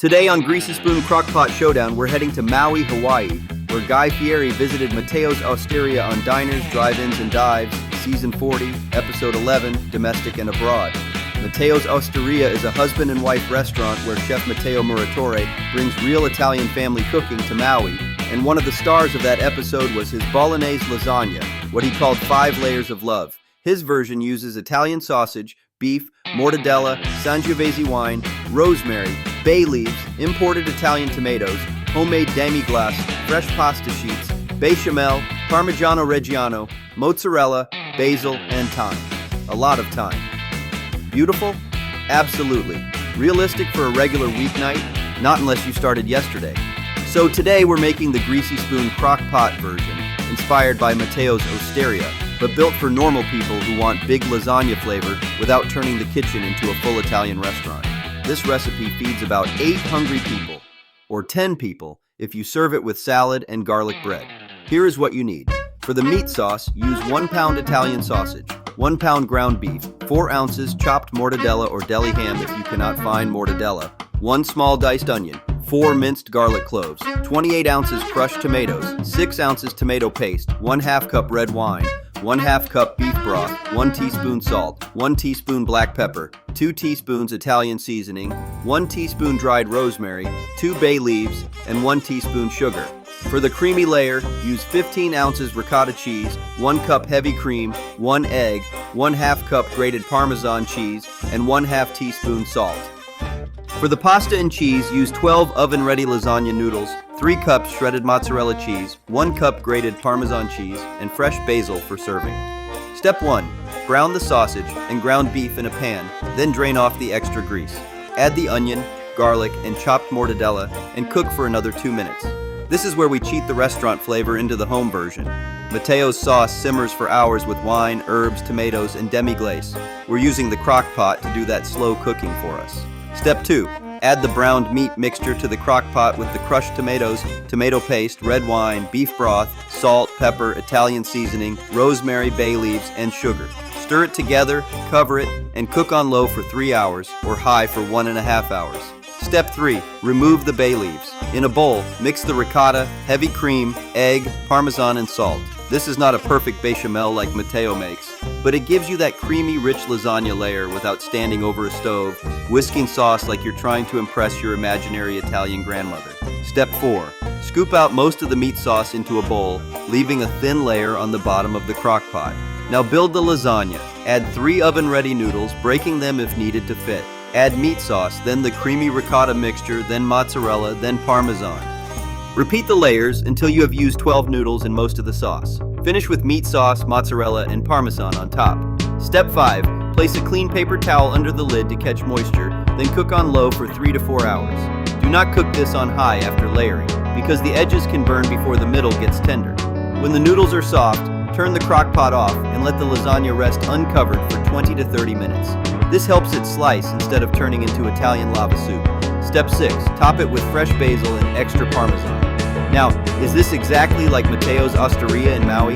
Today on Greasy Spoon Crock Pot Showdown, we're heading to Maui, Hawaii, where Guy Fieri visited Matteo's Osteria on Diners, Drive-Ins, and Dives, Season 40, Episode 11, Domestic and Abroad. Matteo's Osteria is a husband and wife restaurant where Chef Matteo Muratore brings real Italian family cooking to Maui, and one of the stars of that episode was his Bolognese Lasagna, what he called 5 layers of love. His version uses Italian sausage, beef, mortadella, Sangiovese wine, rosemary, bay leaves, imported Italian tomatoes, homemade demi glace, fresh pasta sheets, béchamel, Parmigiano Reggiano, mozzarella, basil, and thyme. A lot of thyme. Beautiful? Absolutely. Realistic for a regular weeknight? Not unless you started yesterday. So today we're making the Greasy Spoon Crock Pot version, inspired by Matteo's Osteria, but built for normal people who want big lasagna flavor without turning the kitchen into a full Italian restaurant. This recipe feeds about 8 hungry people, or 10 people if you serve it with salad and garlic bread. Here is what you need. For the meat sauce, use 1 pound Italian sausage, 1 pound ground beef, 4 ounces chopped mortadella or deli ham if you cannot find mortadella, 1 small diced onion, 4 minced garlic cloves, 28 ounces crushed tomatoes, 6 ounces tomato paste, 1/2 cup red wine, 1/2 cup beef broth, 1 teaspoon salt, 1 teaspoon black pepper, 2 teaspoons Italian seasoning, 1 teaspoon dried rosemary, 2 bay leaves, and 1 teaspoon sugar. For the creamy layer, use 15 ounces ricotta cheese, 1 cup heavy cream, 1 egg, 1/2 cup grated Parmesan cheese, and 1/2 teaspoon salt. For the pasta and cheese, use 12 oven-ready lasagna noodles, 3 cups shredded mozzarella cheese, 1 cup grated Parmesan cheese, and fresh basil for serving. Step 1. Brown the sausage and ground beef in a pan, then drain off the extra grease. Add the onion, garlic, and chopped mortadella, and cook for another 2 minutes. This is where we cheat the restaurant flavor into the home version. Matteo's sauce simmers for hours with wine, herbs, tomatoes, and demi glace. We're using the crock pot to do that slow cooking for us. Step 2. Add the browned meat mixture to the crock pot with the crushed tomatoes, tomato paste, red wine, beef broth, salt, pepper, Italian seasoning, rosemary, bay leaves, and sugar. Stir it together, cover it, and cook on low for 3 hours or high for 1.5 hours. Step 3. Remove the bay leaves. In a bowl, mix the ricotta, heavy cream, egg, Parmesan, and salt. This is not a perfect bechamel like Matteo makes, but it gives you that creamy, rich lasagna layer without standing over a stove, whisking sauce like you're trying to impress your imaginary Italian grandmother. Step 4. Scoop out most of the meat sauce into a bowl, leaving a thin layer on the bottom of the crock pot. Now build the lasagna. Add 3 oven-ready noodles, breaking them if needed to fit. Add meat sauce, then the creamy ricotta mixture, then mozzarella, then Parmesan. Repeat the layers until you have used 12 noodles and most of the sauce. Finish with meat sauce, mozzarella, and Parmesan on top. Step 5. Place a clean paper towel under the lid to catch moisture, then cook on low for 3 to 4 hours. Do not cook this on high after layering, because the edges can burn before the middle gets tender. When the noodles are soft, turn the crock pot off and let the lasagna rest uncovered for 20 to 30 minutes. This helps it slice instead of turning into Italian lava soup. Step 6. Top it with fresh basil and extra Parmesan. Now, is this exactly like Matteo's Osteria in Maui?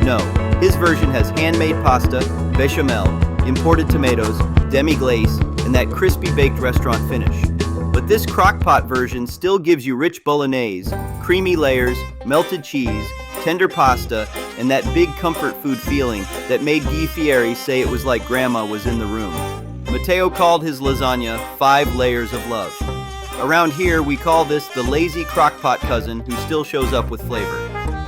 No. His version has handmade pasta, béchamel, imported tomatoes, demi glace, and that crispy baked restaurant finish. But this crock-pot version still gives you rich bolognese, creamy layers, melted cheese, tender pasta, and that big comfort food feeling that made Guy Fieri say it was like grandma was in the room. Matteo called his lasagna 5 layers of love. Around here, we call this the lazy crock-pot cousin who still shows up with flavor.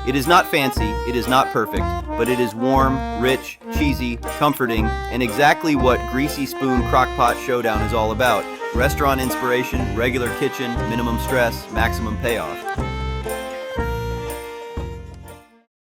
It is not fancy, it is not perfect, but it is warm, rich, cheesy, comforting, and exactly what Greasy Spoon Crock Pot Showdown is all about. Restaurant inspiration, regular kitchen, minimum stress, maximum payoff.